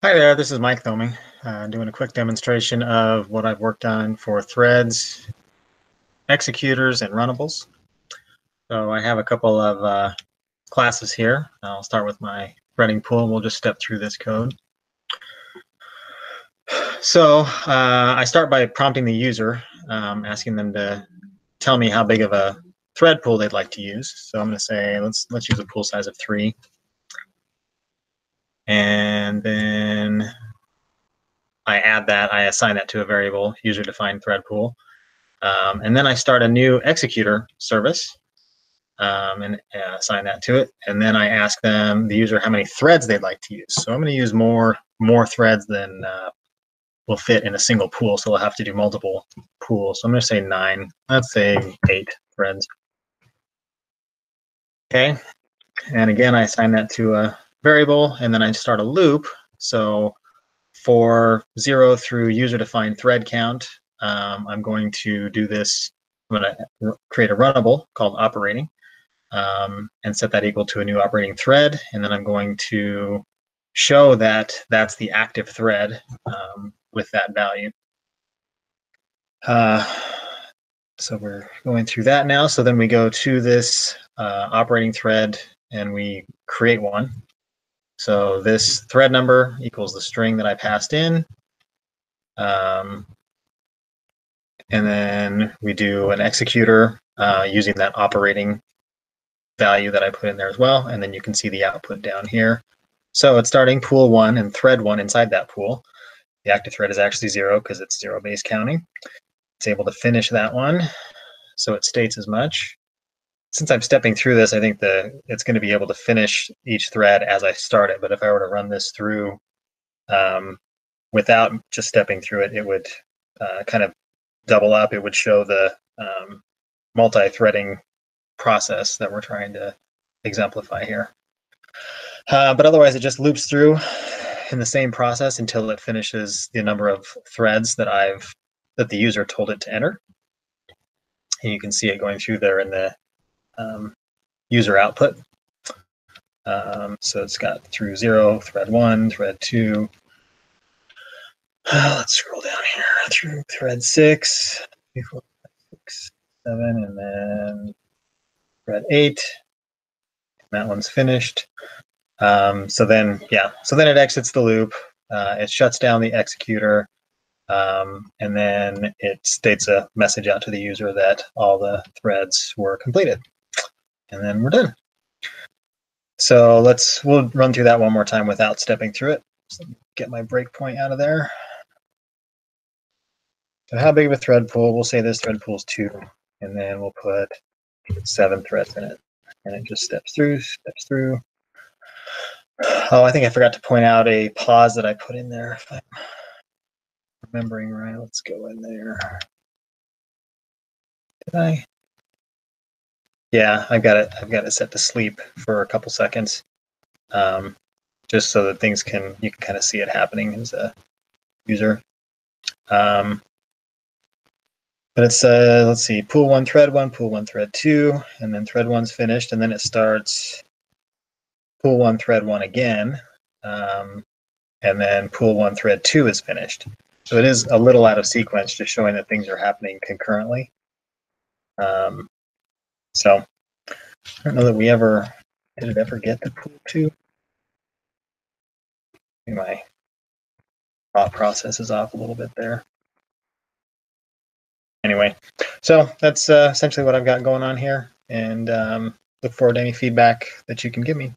Hi there, this is Mike Thoming, doing a quick demonstration of what I've worked on for threads, executors, and runnables. So I have a couple of classes here. I'll start with my threading pool. We'll just step through this code. So I start by prompting the user, asking them to tell me how big of a thread pool they'd like to use. So I'm going to say, let's use a pool size of 3. And then I assign that to a variable, user-defined thread pool. And then I start a new executor service and assign that to it. And then I ask the user how many threads they'd like to use. So I'm going to use more threads than will fit in a single pool. So I'll have to do multiple pools. So I'm going to say 9. Let's say 8 threads. Okay. And again, I assign that to a variable, and then I start a loop. So for 0 through user-defined thread count, I'm going to do this. I'm going to create a runnable called operating and set that equal to a new operating thread. And then I'm going to show that that's the active thread with that value. So we're going through that now. So then we go to this operating thread and we create one. So this thread number equals the string that I passed in. And then we do an executor using that operating value that I put in there as well. And then you can see the output down here. So it's starting pool 1 and thread 1 inside that pool. The active thread is actually 0 because it's 0 base counting. It's able to finish that one. So it states as much. Since I'm stepping through this, I think it's going to be able to finish each thread as I start it. But if I were to run this through without just stepping through it, it would kind of double up. It would show the multi-threading process that we're trying to exemplify here. But otherwise, it just loops through in the same process until it finishes the number of threads that the user told it to enter. And you can see it going through there in the user output. So it's got through 0, thread 1, thread 2. Let's scroll down here through thread 6, 3, 4, 5, 6, 7, and then thread 8. That one's finished. So then it exits the loop. It shuts down the executor, and then it states a message out to the user that all the threads were completed. And then we're done. So we'll run through that one more time without stepping through it. So get my breakpoint out of there. So how big of a thread pool? We'll say this thread pool is 2, and then we'll put 7 threads in it. And it just steps through. Oh, I think I forgot to point out a pause that I put in there. If I'm remembering right, let's go in there. Did I? Yeah, I've got it set to sleep for a couple seconds, just so that you can kind of see it happening as a user. But it's let's see, pool 1 thread 1, pool 1 thread 2, and then thread 1's finished, and then it starts pool 1 thread 1 again, and then pool 1 thread 2 is finished. So it is a little out of sequence, just showing that things are happening concurrently. So I don't know that did it ever get to pool 2? My thought process is off a little bit there. Anyway, so that's essentially what I've got going on here, and look forward to any feedback that you can give me.